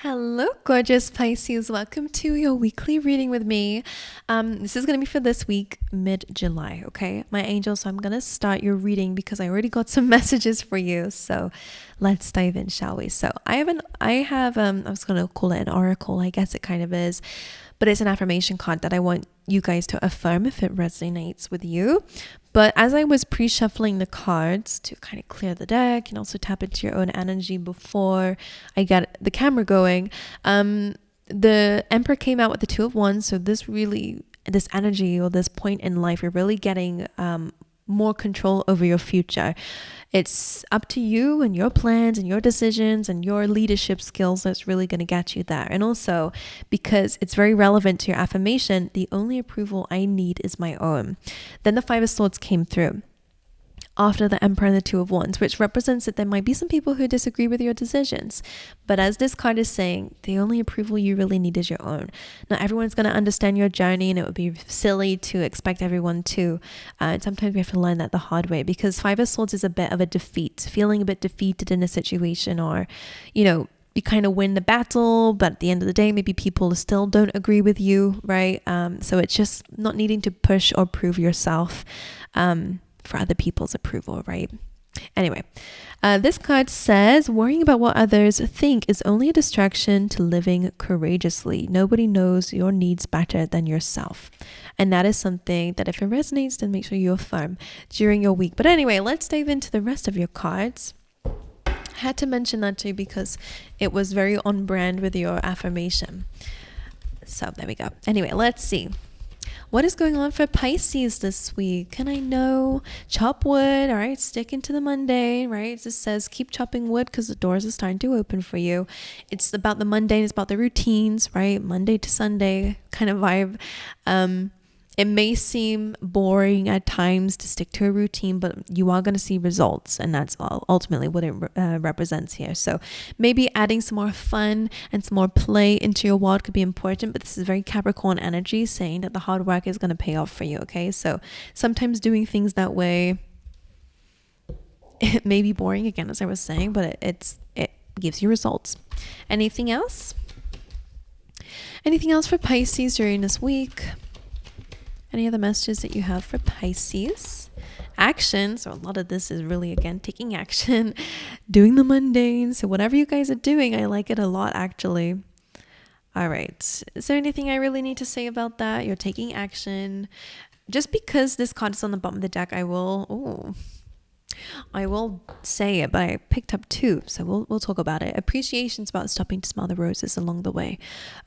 Hello, gorgeous Pisces. Welcome to your weekly reading with me. This is going to be for this week, mid-July, okay? My angel, so I'm going to start your reading because I already got some messages for you. So let's dive in, shall we? So I was going to call it an oracle. I guess it kind of is, but it's an affirmation card that I want you guys to affirm if it resonates with you. But as I was pre-shuffling the cards to kind of clear the deck and also tap into your own energy before I get the camera going, the Emperor came out with the Two of Wands. So this energy or this point in life, you're really getting more control over your future. It's up to you and your plans and your decisions and your leadership skills that's really going to get you there. And also, because it's very relevant to your affirmation, the only approval I need is my own. Then the Five of Swords came through after the Emperor and the Two of Wands, which represents that there might be some people who disagree with your decisions. But as this card is saying, the only approval you really need is your own. Not everyone's going to understand your journey, and it would be silly to expect everyone to. And sometimes we have to learn that the hard way, because Five of Swords is a bit of a defeat, feeling a bit defeated in a situation, or, you kind of win the battle, but at the end of the day, maybe people still don't agree with you, right? So it's just not needing to push or prove yourself for other people's approval, right? Anyway, this card says, worrying about what others think is only a distraction to living courageously. Nobody knows your needs better than yourself. And that is something that if it resonates, then make sure you affirm during your week. But anyway, let's dive into the rest of your cards. I had to mention that too because it was very on brand with your affirmation. So there we go. Anyway, let's see. What is going on for Pisces this week? And I know, chop wood, all right? Stick into the mundane, right? It just says keep chopping wood because the doors are starting to open for you. It's about the mundane, it's about the routines, right? Monday to Sunday kind of vibe. It may seem boring at times to stick to a routine, but you are going to see results, and that's ultimately what it represents here. So maybe adding some more fun and some more play into your world could be important, but this is very Capricorn energy saying that the hard work is going to pay off for you, okay? So sometimes doing things that way, it may be boring again, as I was saying, but it gives you results. Anything else? Anything else for Pisces during this week? Any other messages that you have for Pisces? Action. So a lot of this is really, again, taking action, doing the mundane. So whatever you guys are doing, I like it a lot, actually. All right. Is there anything I really need to say about that? You're taking action. Just because this card is on the bottom of the deck, I will say it, but I picked up two, so we'll talk about it. Appreciation is about stopping to smell the roses along the way.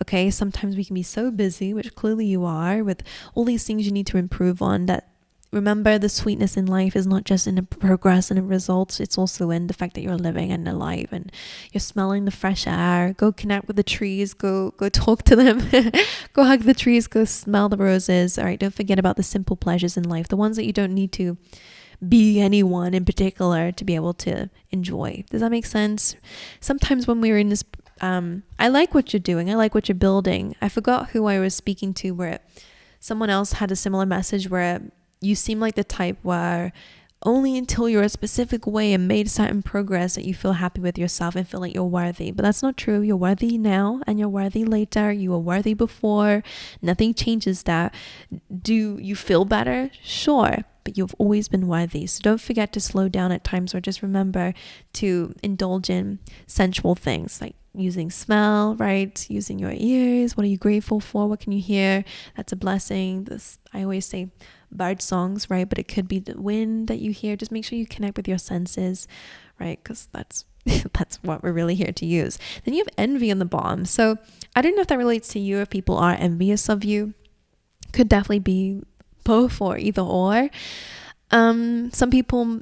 Okay, sometimes we can be so busy, which clearly you are, with all these things you need to improve on, that remember the sweetness in life is not just in the progress and the results, it's also in the fact that you're living and alive and you're smelling the fresh air. Go connect with the trees, go talk to them, go hug the trees, go smell the roses. All right, don't forget about the simple pleasures in life, the ones that you don't need to be anyone in particular to be able to enjoy. Does that make sense? Sometimes when we're in this, I like what you're doing. I like what you're building. I forgot who I was speaking to, where someone else had a similar message where you seem like the type where only until you're a specific way and made certain progress that you feel happy with yourself and feel like you're worthy. But that's not true. You're worthy now and you're worthy later. You were worthy before. Nothing changes that. Do you feel better? Sure. But you've always been worthy. So don't forget to slow down at times, or just remember to indulge in sensual things like using smell, right? Using your ears. What are you grateful for? What can you hear? That's a blessing. I always say bird songs, right? But it could be the wind that you hear. Just make sure you connect with your senses, right? Because that's what we're really here to use. Then you have envy on the bottom. So I don't know if that relates to you, if people are envious of you. Could definitely be both or either or. Some people,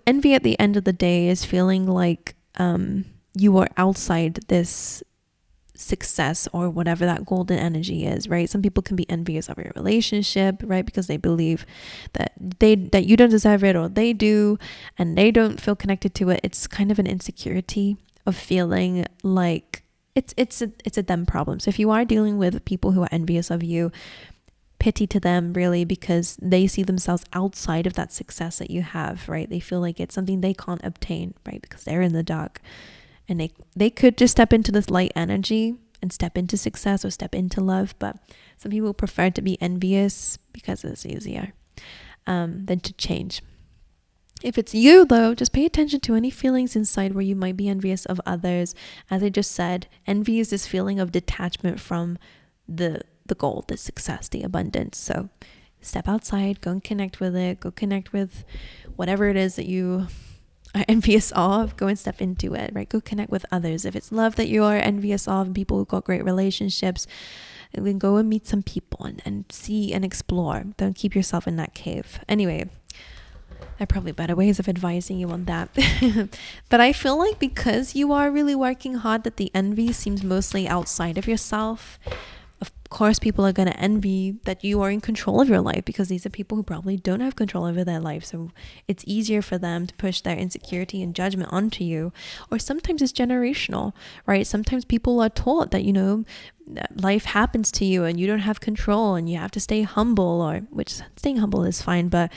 envy at the end of the day is feeling like you are outside this success or whatever that golden energy is, right? Some people can be envious of your relationship, right? Because they believe that you don't deserve it, or they do, and they don't feel connected to it. It's kind of an insecurity of feeling like it's a them problem. So if you are dealing with people who are envious of you, pity to them, really, because they see themselves outside of that success that you have, right? They feel like it's something they can't obtain, right? Because they're in the dark. and they could just step into this light energy and step into success or step into love. But some people prefer to be envious because it's easier than to change. If it's you, though, just pay attention to any feelings inside where you might be envious of others. As I just said, envy is this feeling of detachment from the goal, the success, the abundance. So step outside, go and connect with it. Go connect with whatever it is that you are envious of. Go and step into it, right? Go connect with others. If it's love that you are envious of and people who've got great relationships, then go and meet some people and see and explore. Don't keep yourself in that cave. Anyway, there are probably better ways of advising you on that. But I feel like because you are really working hard, that the envy seems mostly outside of yourself. Of course, people are going to envy that you are in control of your life, because these are people who probably don't have control over their life. So it's easier for them to push their insecurity and judgment onto you. Or sometimes it's generational, right? Sometimes people are taught that, that life happens to you and you don't have control and you have to stay humble, or which staying humble is fine, but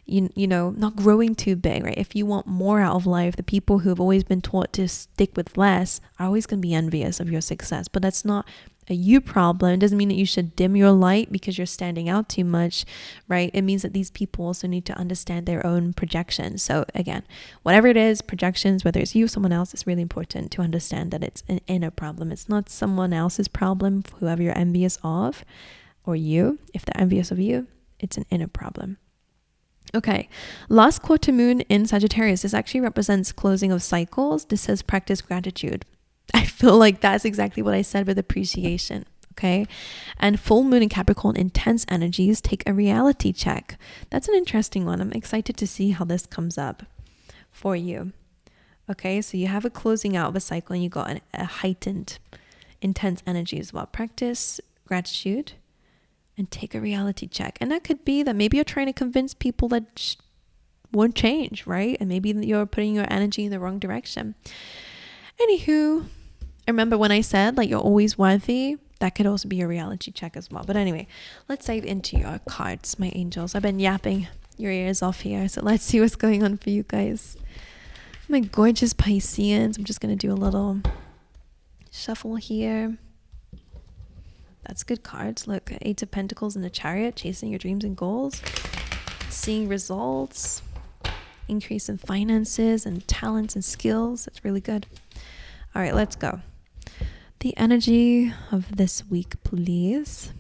not growing too big, right? If you want more out of life, the people who have always been taught to stick with less are always going to be envious of your success. But that's not a you problem. It doesn't mean that you should dim your light because you're standing out too much, right? It means that these people also need to understand their own projections. So again, whatever it is, projections, whether it's you or someone else, it's really important to understand that it's an inner problem. It's not someone else's problem, whoever you're envious of, or you. If they're envious of you, it's an inner problem. Okay, last quarter moon in Sagittarius. This actually represents closing of cycles. This says practice gratitude. I feel like that's exactly what I said with appreciation. Okay, and full moon in Capricorn, intense energies. Take a reality check. That's an interesting one. I'm excited to see how this comes up for you. Okay, so you have a closing out of a cycle and you got a heightened, intense energy as well. Practice gratitude and take a reality check. And that could be that maybe you're trying to convince people that won't change, right? And maybe you're putting your energy in the wrong direction. Anywho, remember when I said like you're always worthy? That could also be a reality check as well. But anyway, let's dive into your cards, my angels. I've been yapping your ears off here, so let's see what's going on for you guys. My gorgeous Pisceans. I'm just going to do a little shuffle here. That's good cards. Look, Eight of Pentacles in the Chariot, chasing your dreams and goals, seeing results, increase in finances and talents and skills. That's really good. All right, let's go. The energy of this week, please.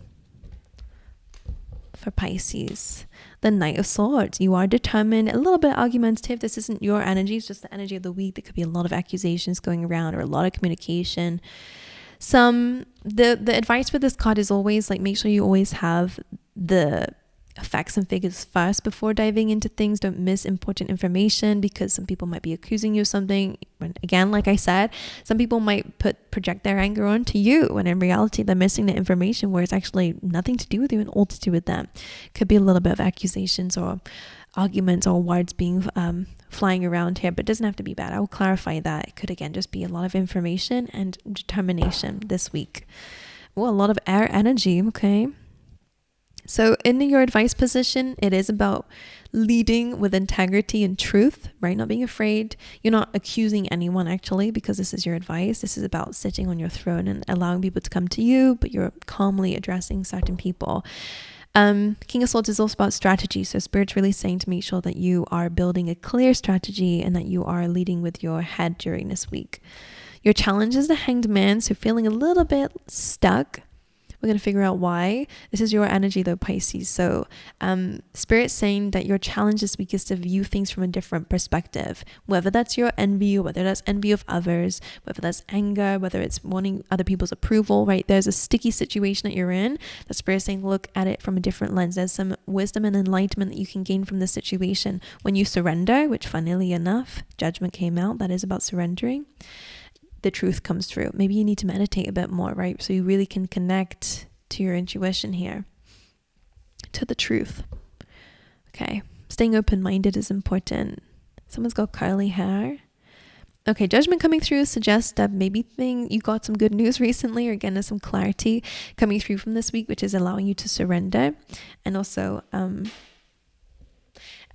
For Pisces, the Knight of Swords. You are determined, a little bit argumentative. This isn't your energy, it's just the energy of the week. There could be a lot of accusations going around or a lot of communication. The advice for this card is always like, make sure you always have the facts and figures first before diving into things. Don't miss important information, because some people might be accusing you of something. And again, like I said, some people might project their anger onto you when in reality they're missing the information where it's actually nothing to do with you and all to do with them. Could be a little bit of accusations or arguments or words being flying around here, but it doesn't have to be bad. I will clarify that. It could again just be a lot of information and determination this week. Well, a lot of air energy. Okay, so in your advice position, it is about leading with integrity and truth, right? Not being afraid. You're not accusing anyone actually, because this is your advice. This is about sitting on your throne and allowing people to come to you, but you're calmly addressing certain people. King of Swords is also about strategy. So Spirit's really saying to make sure that you are building a clear strategy and that you are leading with your head during this week. Your challenge is the Hanged Man. So feeling a little bit stuck. We're going to figure out why. This is your energy though, Pisces. So Spirit's saying that your challenge this week is to view things from a different perspective. Whether that's your envy, or whether that's envy of others, whether that's anger, whether it's wanting other people's approval, right? There's a sticky situation that you're in. The Spirit's saying look at it from a different lens. There's some wisdom and enlightenment that you can gain from this situation when you surrender, which funnily enough, Judgment came out. That is about surrendering. The truth comes through. Maybe you need to meditate a bit more, right? So you really can connect to your intuition here, to the truth. Okay, staying open-minded is important. Someone's got curly hair. Okay, Judgment coming through suggests that maybe you got some good news recently, or again, there's some clarity coming through from this week, which is allowing you to surrender. And also,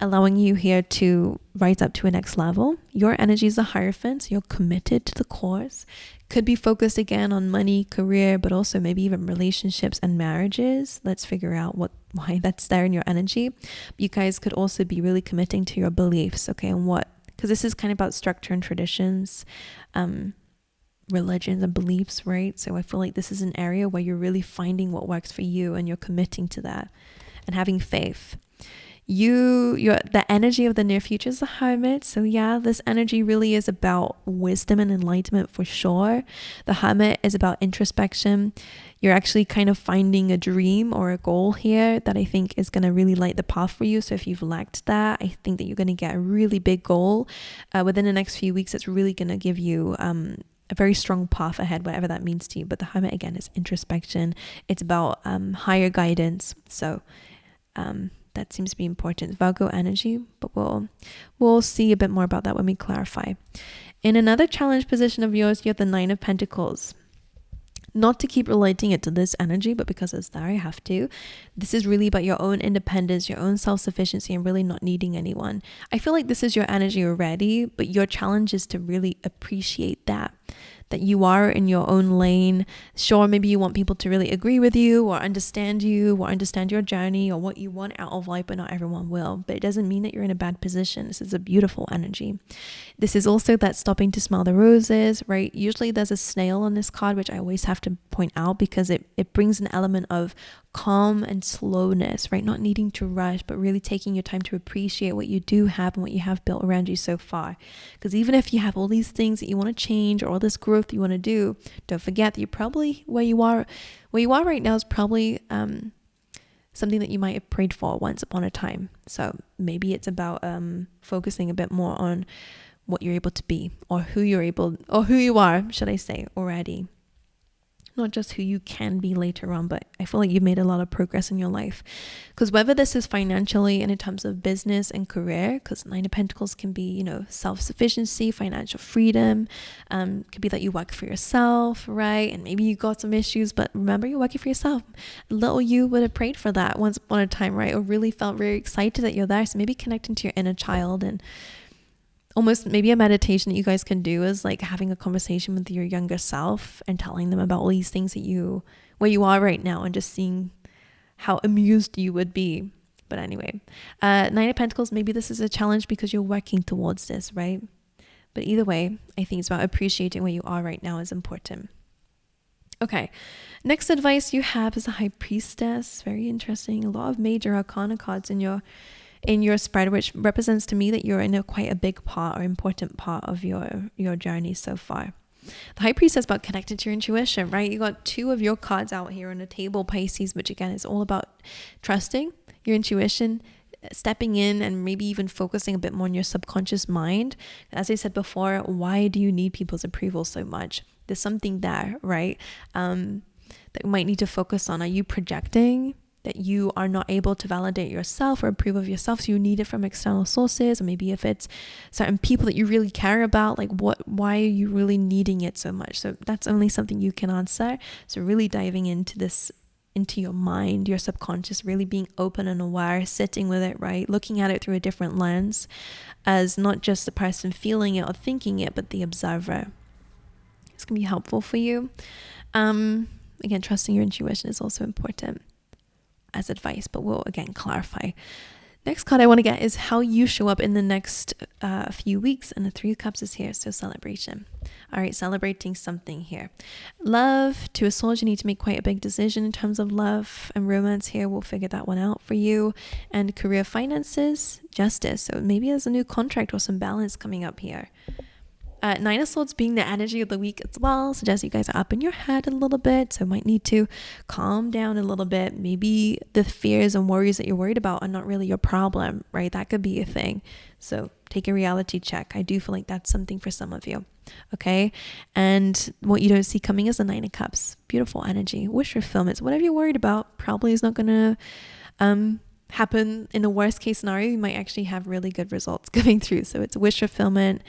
allowing you here to rise up to a next level. Your energy is a Hierophant, so you're committed to the cause. Could be focused again on money, career, but also maybe even relationships and marriages. Let's figure out why that's there in your energy. You guys could also be really committing to your beliefs, okay, and because this is kind of about structure and traditions, religions and beliefs, right? So I feel like this is an area where you're really finding what works for you and you're committing to that and having faith. The energy of the near future is the Hermit. So yeah, this energy really is about wisdom and enlightenment for sure. The Hermit is about introspection. You're actually kind of finding a dream or a goal here that I think is going to really light the path for you. So if you've lacked that, I think that you're going to get a really big goal within the next few weeks. It's really going to give you a very strong path ahead, whatever that means to you. But the Hermit, again, is introspection. It's about higher guidance. So that seems to be important. Virgo energy, but we'll see a bit more about that when we clarify. In another challenge position of yours, you have the Nine of Pentacles. Not to keep relating it to this energy, but because it's there, I have to. This is really about your own independence, your own self-sufficiency, and really not needing anyone. I feel like this is your energy already, but your challenge is to really appreciate that you are in your own lane. Sure, maybe you want people to really agree with you or understand your journey or what you want out of life, but not everyone will. But it doesn't mean that you're in a bad position. This is a beautiful energy. This is also that stopping to smell the roses, right? Usually there's a snail on this card, which I always have to point out because it brings an element of calm and slowness, right? Not needing to rush, but really taking your time to appreciate what you do have and what you have built around you so far. Because even if you have all these things that you want to change or all this growth you want to do, don't forget that you're probably where you are right now is probably something that you might have prayed for once upon a time. So maybe it's about focusing a bit more on what you're able to be, or who you are, should I say, already. Not just who you can be later on, but I feel like you've made a lot of progress in your life. Because whether this is financially and in terms of business and career, because Nine of Pentacles can be, self-sufficiency, financial freedom, could be that you work for yourself, right? And maybe you got some issues, but remember, you're working for yourself. Little you would have prayed for that once upon a time, right? Or really felt very excited that you're there. So maybe connecting to your inner child, and almost maybe a meditation that you guys can do is like having a conversation with your younger self and telling them about all these things where you are right now, and just seeing how amused you would be. But anyway, Nine of Pentacles, maybe this is a challenge because you're working towards this, right? But either way, I think it's about appreciating where you are right now is important. Okay, next advice you have is a High Priestess. Very interesting. A lot of major arcana cards in your spread, which represents to me that you're in quite a big part or important part of your journey so far. The High Priestess is about connecting to your intuition, right? You got two of your cards out here on the table, Pisces, which again is all about trusting your intuition, stepping in, and maybe even focusing a bit more on your subconscious mind. As I said before, why do you need people's approval so much? There's something there, right? That you might need to focus on. Are you projecting that you are not able to validate yourself or approve of yourself, so you need it from external sources? Or maybe if it's certain people that you really care about, like why are you really needing it so much? So that's only something you can answer. So really diving into this, into your mind, your subconscious, really being open and aware, sitting with it, right? Looking at it through a different lens, as not just the person feeling it or thinking it, but the observer. It's gonna be helpful for you. Again, trusting your intuition is also important as advice, but we'll again clarify. Next card I want to get is how you show up in the next few weeks, and the Three of Cups is here, so celebration. All right, celebrating something here. Love, to a soul, you need to make quite a big decision in terms of love and romance here. We'll figure that one out for you. And career, finances, justice. So maybe there's a new contract or some balance coming up here. Nine of Swords being the energy of the week as well suggests you guys are up in your head a little bit, so might need to calm down a little bit. Maybe the fears and worries that you're worried about are not really your problem, right? That could be a thing. So take a reality check. I do feel like that's something for some of you. Okay, and what you don't see coming is the Nine of Cups. Beautiful energy. Wish fulfillment. Whatever you're worried about probably is not gonna happen. In a worst case scenario, you might actually have really good results coming through. So it's wish fulfillment,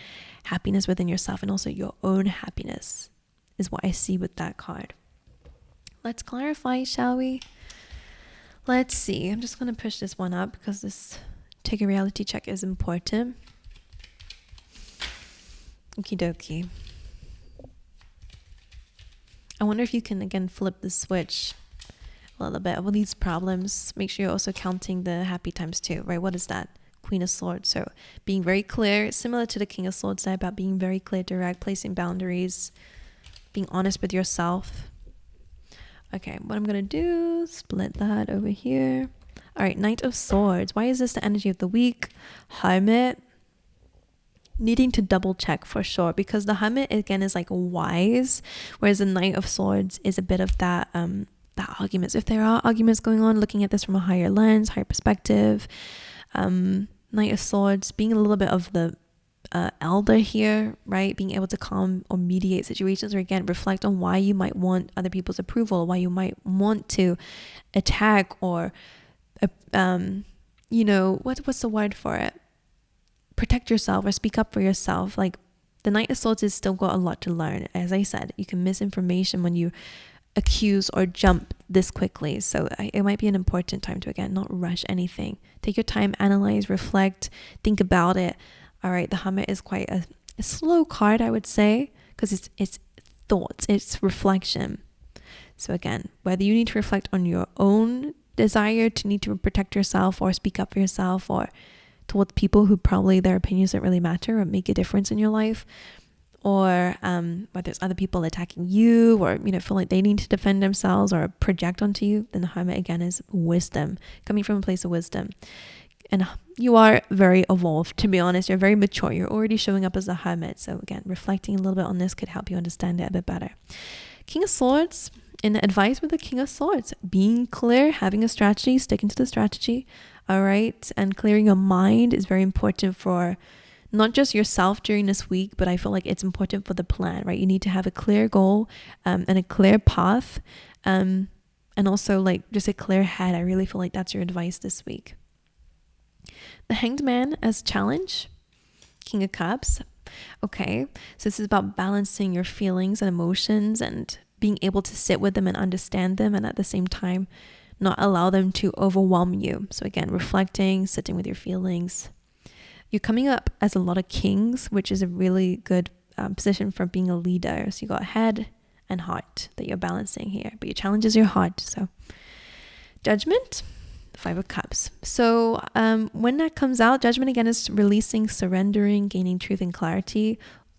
happiness within yourself, and also your own happiness is what I see with that card. Let's clarify, shall we? Let's see. I'm just going to push this one up because this take a reality check is important. Okie dokie. I wonder if you can again flip the switch a little bit with these problems. Make sure you're also counting the happy times too, right? What is that? Queen of Swords. So being very clear, similar to the King of Swords side, about being very clear, direct, placing boundaries, being honest with yourself. Okay, what I'm gonna do, split that over here. All right, Knight of Swords. Why is this the energy of the week? Hermit. Needing to double check for sure, because the Hermit again is like wise, whereas the Knight of Swords is a bit of that that arguments. If there are arguments going on, looking at this from a higher lens, higher perspective. Knight of Swords being a little bit of the elder here, right? Being able to calm or mediate situations, or again reflect on why you might want other people's approval, why you might want to attack, or you know, what's the word for it, protect yourself or speak up for yourself. Like the Knight of Swords has still got a lot to learn. As I said, you can miss information when you accuse or jump this quickly. So it might be an important time to again not rush anything. Take your time, analyze, reflect, think about it. All right, the Hermit is quite a slow card, I would say, because it's thoughts, it's reflection. So again, whether you need to reflect on your own desire to need to protect yourself or speak up for yourself, or towards people who probably their opinions don't really matter or make a difference in your life, or whether it's other people attacking you, or you know, feel like they need to defend themselves or project onto you, then the Hermit again is wisdom, coming from a place of wisdom. And you are very evolved, to be honest. You're very mature. You're already showing up as a Hermit. So again, reflecting a little bit on this could help you understand it a bit better. King of Swords, in advice with the King of Swords, being clear, having a strategy, sticking to the strategy. All right, and clearing your mind is very important for not just yourself during this week, but I feel like it's important for the plan, right? You need to have a clear goal and a clear path, and also like just a clear head. I really feel like that's your advice this week. The Hanged Man as challenge, King of Cups. Okay, so this is about balancing your feelings and emotions and being able to sit with them and understand them, and at the same time not allow them to overwhelm you. So again, reflecting, sitting with your feelings. You're coming up as a lot of kings, which is a really good position for being a leader. So you got head and heart that you're balancing here, but your challenge is your heart. So Judgment, Five of Cups. So when that comes out, Judgment again is releasing, surrendering, gaining truth and clarity,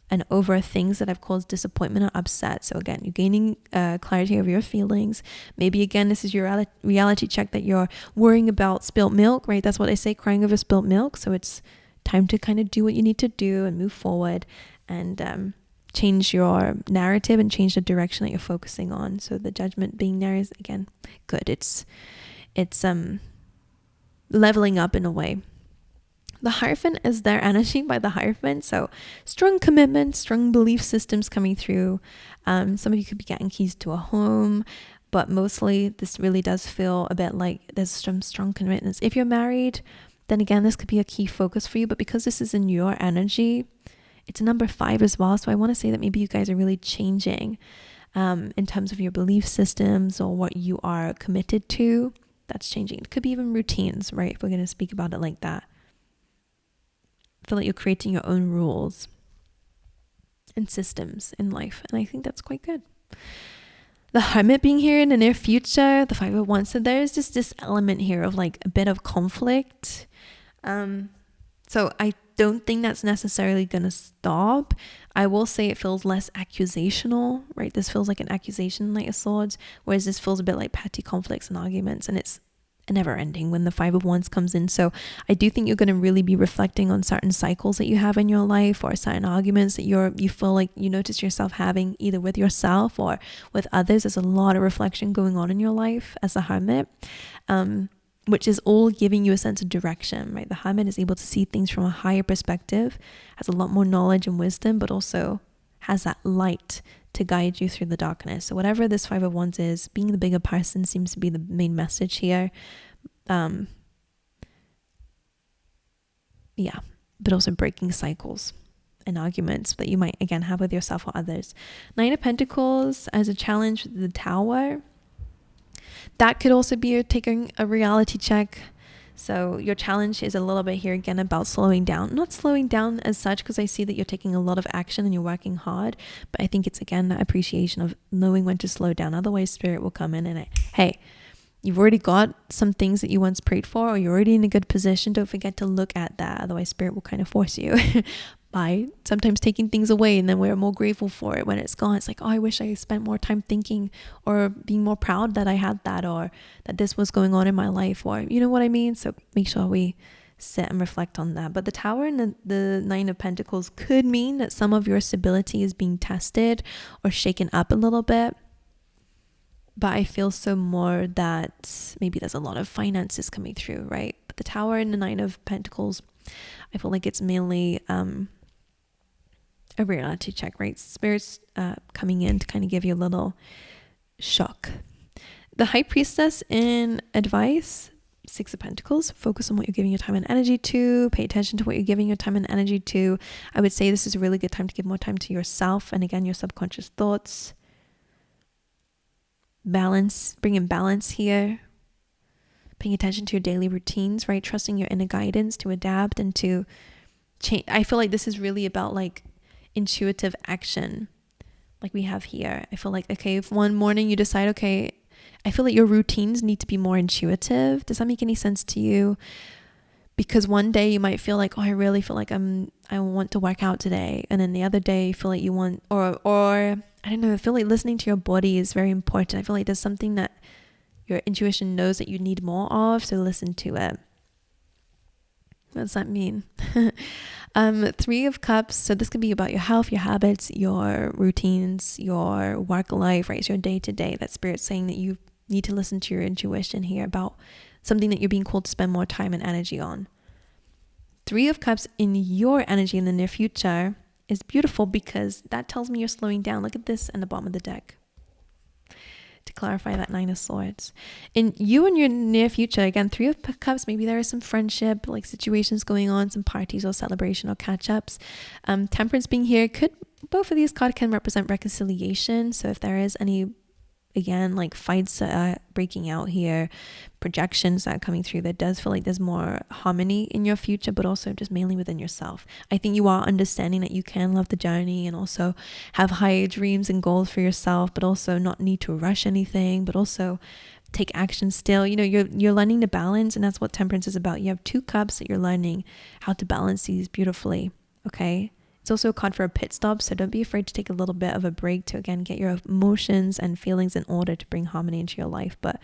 and over things that have caused disappointment or upset. So again, you're gaining clarity over your feelings. Maybe again, this is your reality check that you're worrying about spilt milk, right? That's what I say, crying over spilt milk. So it's time to kind of do what you need to do and move forward and change your narrative and change the direction that you're focusing on. So the Judgment being there is again good. It's leveling up in a way. The Hierophant is their energy by the Hierophant. So strong commitment, strong belief systems coming through. Some of you could be getting keys to a home, but mostly this really does feel a bit like there's some strong commitments. If you're married, then again, this could be a key focus for you. But because this is in your energy, it's number 5 as well. So I want to say that maybe you guys are really changing in terms of your belief systems or what you are committed to. That's changing. It could be even routines, right? If we're going to speak about it like that. Feel like you're creating your own rules and systems in life, and I think that's quite good. The Hermit being here in the near future, the Five of Wands, so there's just this element here of like a bit of conflict. So I don't think that's necessarily gonna stop. I will say it feels less accusational, right? This feels like an accusation, Knight of Swords, whereas this feels a bit like petty conflicts and arguments, and it's never ending when the Five of Wands comes in. So I do think you're going to really be reflecting on certain cycles that you have in your life, or certain arguments that you feel like you notice yourself having either with yourself or with others. There's a lot of reflection going on in your life as a Hermit, which is all giving you a sense of direction, right? The Hermit is able to see things from a higher perspective, has a lot more knowledge and wisdom, but also has that light to guide you through the darkness. So whatever this Five of Wands is, being the bigger person seems to be the main message here. But also breaking cycles and arguments that you might again have with yourself or others. Nine of Pentacles as a challenge with the Tower. That could also be taking a reality check. So your challenge is a little bit here again about slowing down. Not slowing down as such, because I see that you're taking a lot of action and you're working hard. But I think it's again that appreciation of knowing when to slow down. Otherwise, spirit will come in and hey, you've already got some things that you once prayed for, or you're already in a good position. Don't forget to look at that. Otherwise, spirit will kind of force you by sometimes taking things away, and then we're more grateful for it when it's gone. It's like, oh, I wish I spent more time thinking or being more proud that I had that, or that this was going on in my life, or you know what I mean? So make sure we sit and reflect on that. But the Tower and the Nine of Pentacles could mean that some of your stability is being tested or shaken up a little bit. But I feel so more that maybe there's a lot of finances coming through, right? But the Tower and the Nine of Pentacles, I feel like it's mainly a reality check, right? Spirits coming in to kind of give you a little shock. The High Priestess in advice, Six of Pentacles, focus on what you're giving your time and energy to. Pay attention to what you're giving your time and energy to. I would say this is a really good time to give more time to yourself and again, your subconscious thoughts. Balance, bring in balance here. Paying attention to your daily routines, right? Trusting your inner guidance to adapt and to change. I feel like this is really about like intuitive action, like we have here. I feel like, okay, if one morning you decide, okay, I feel like your routines need to be more intuitive. Does that make any sense to you? Because one day you might feel like, oh, I really feel like I want to work out today, and then the other day you feel like you want, or I don't know, I feel like listening to your body is very important. I feel like there's something that your intuition knows that you need more of, so listen to it. What does that mean? Three of Cups. So this could be about your health, your habits, your routines, your work life, right? So your day to day. That Spirit's saying that you need to listen to your intuition here about something that you're being called to spend more time and energy on. Three of Cups in your energy in the near future is beautiful because that tells me you're slowing down. Look at this in the bottom of the deck. To clarify that Nine of Swords. In you and your near future, again, Three of Cups, maybe there is some friendship, like situations going on, some parties or celebration or catch-ups. Temperance being here, both of these cards can represent reconciliation. So if there is any, again, like fights breaking out here, projections that are coming through, that does feel like there's more harmony in your future, but also just mainly within yourself. I think you are understanding that you can love the journey and also have high dreams and goals for yourself, but also not need to rush anything, but also take action still. You know, you're learning to balance, and that's what Temperance is about. You have two cups that you're learning how to balance these beautifully, okay? It's also a card for a pit stop, so don't be afraid to take a little bit of a break to, again, get your emotions and feelings in order to bring harmony into your life. But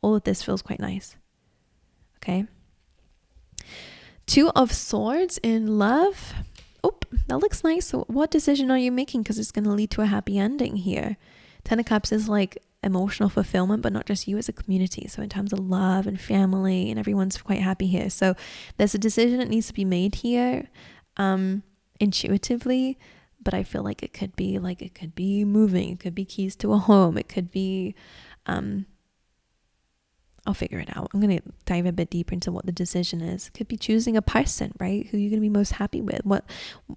all of this feels quite nice, okay? Two of Swords in love. Oh, that looks nice. So what decision are you making? Because it's going to lead to a happy ending here. Ten of Cups is like emotional fulfillment, but not just you, as a community. So in terms of love and family, and everyone's quite happy here. So there's a decision that needs to be made here. Intuitively, but I feel like it could be moving, it could be keys to a home, it could be I'll figure it out. I'm going to dive a bit deeper into what the decision is. It could be choosing a person, right? Who you're going to be most happy with.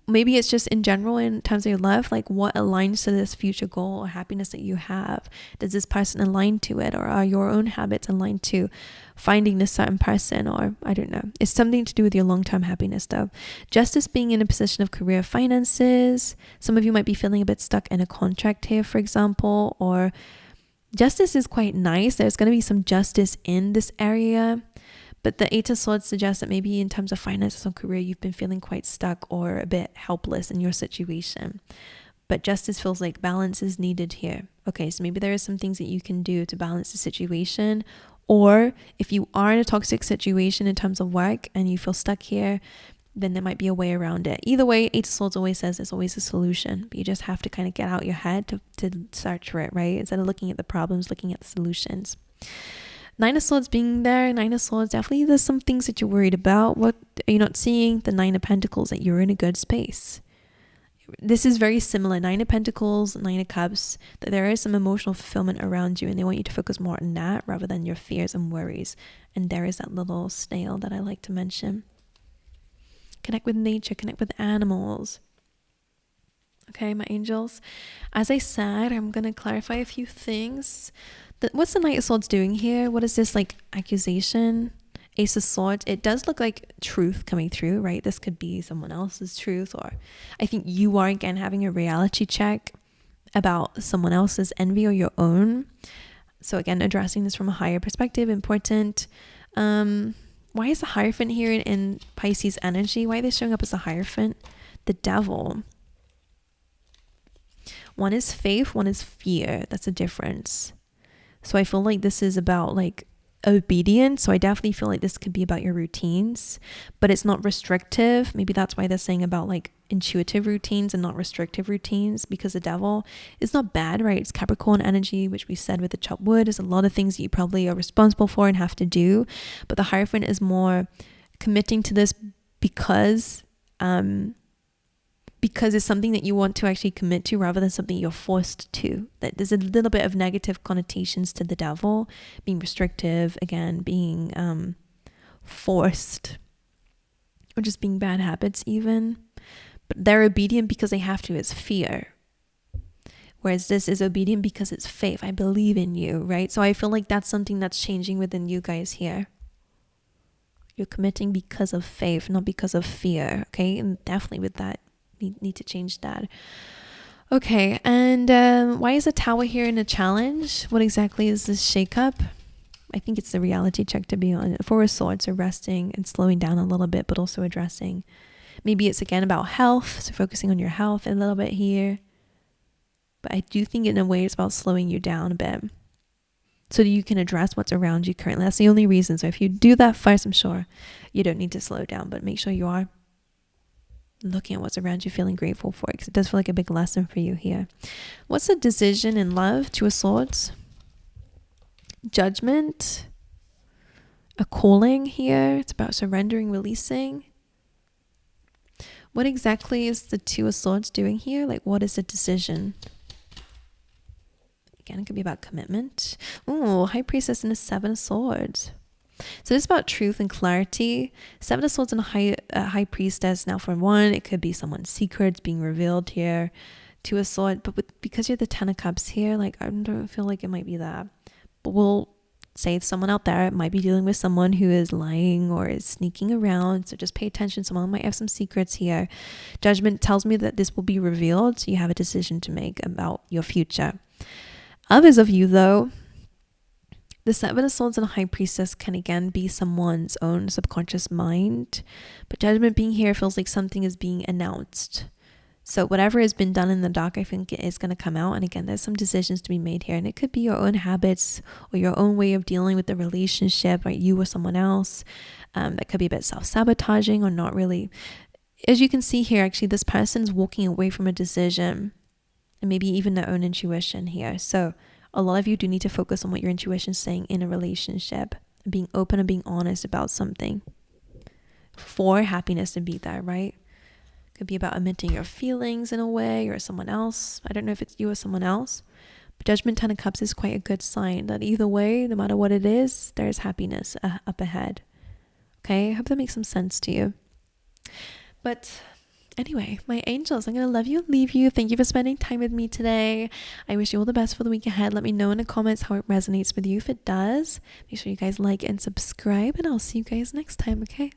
Maybe it's just in general in terms of your life, like what aligns to this future goal or happiness that you have. Does this person align to it, or are your own habits aligned to finding this certain person? Or I don't know. It's something to do with your long-term happiness though. Justice being in a position of career, finances. Some of you might be feeling a bit stuck in a contract here, for example, or Justice is quite nice. There's going to be some justice in this area, but the Eight of Swords suggests that maybe in terms of finances or career, you've been feeling quite stuck or a bit helpless in your situation. But justice feels like balance is needed here. Okay, so maybe there are some things that you can do to balance the situation, or if you are in a toxic situation in terms of work and you feel stuck here, then there might be a way around it. Either way, Eight of Swords always says there's always a solution, but you just have to kind of get out your head to search for it, right? Instead of looking at the problems, looking at the solutions. Nine of Swords being there, Nine of Swords, definitely there's some things that you're worried about. What are you not seeing? The Nine of Pentacles, that you're in a good space. This is very similar. Nine of Pentacles, Nine of Cups, that there is some emotional fulfillment around you, and they want you to focus more on that rather than your fears and worries. And there is that little snail that I like to mention. Connect with nature, connect with animals. Okay, my angels. As I said, I'm going to clarify a few things. What's the Knight of Swords doing here? What is this, like, accusation? Ace of Swords, it does look like truth coming through, right? This could be someone else's truth, or I think you are again having a reality check about someone else's envy or your own. So again, addressing this from a higher perspective, important. Why is the Hierophant here in Pisces energy? Why are they showing up as a Hierophant? The Devil. One is faith, one is fear. That's a difference. So I feel like this is about like obedience. So I definitely feel like this could be about your routines, but it's not restrictive. Maybe that's why they're saying about like intuitive routines and not restrictive routines, because the Devil is not bad, right? It's Capricorn energy, which we said with the chopped wood. There's a lot of things that you probably are responsible for and have to do, but the Hierophant is more committing to this because it's something that you want to actually commit to rather than something you're forced to. That there's a little bit of negative connotations to the Devil, being restrictive, again, being forced, or just being bad habits even. But they're obedient because they have to, is fear. Whereas this is obedient because it's faith. I believe in you, right? So I feel like that's something that's changing within you guys here. You're committing because of faith, not because of fear, okay? And definitely with that, need to change that. Okay, and why is a Tower here in a challenge? What exactly is this shakeup? I think it's the reality check, to be honest. Four of Swords are resting and slowing down a little bit, but also addressing. Maybe it's again about health, so focusing on your health a little bit here. But I do think in a way it's about slowing you down a bit so that you can address what's around you currently. That's the only reason. So if you do that first, I'm sure you don't need to slow down, but make sure you are looking at what's around you, feeling grateful for it, because it does feel like a big lesson for you here. What's the decision in love? Two of Swords. Judgment. A calling here. It's about surrendering, releasing. What exactly is the Two of Swords doing here? Like, what is the decision? Again, it could be about commitment. Oh, High Priestess and a Seven of Swords. So it's about truth and clarity. Seven of Swords and a high Priestess. Now for one, it could be someone's secrets being revealed here. Two of Swords. But because you're the Ten of Cups here, like, I don't feel like it might be that. But we'll say someone out there might be dealing with someone who is lying or is sneaking around. So just pay attention. Someone might have some secrets here. Judgment tells me that this will be revealed. So you have a decision to make about your future. Others of you, though, the Seven of Swords and a High Priestess can again be someone's own subconscious mind. But Judgment being here feels like something is being announced. So whatever has been done in the dark, I think it is going to come out. And again, there's some decisions to be made here. And it could be your own habits or your own way of dealing with the relationship, right? You or someone else. That could be a bit self-sabotaging or not really. As you can see here, actually, this person's walking away from a decision and maybe even their own intuition here. So a lot of you do need to focus on what your intuition is saying in a relationship. Being open and being honest about something for happiness to be there, right? Could be about admitting your feelings in a way, or someone else. I don't know if it's you or someone else. But Judgment, Ten of Cups is quite a good sign that either way, no matter what it is, there's happiness up ahead. Okay, I hope that makes some sense to you. But anyway, my angels, I'm going to love you and leave you. Thank you for spending time with me today. I wish you all the best for the week ahead. Let me know in the comments how it resonates with you. If it does, make sure you guys like and subscribe, and I'll see you guys next time, okay?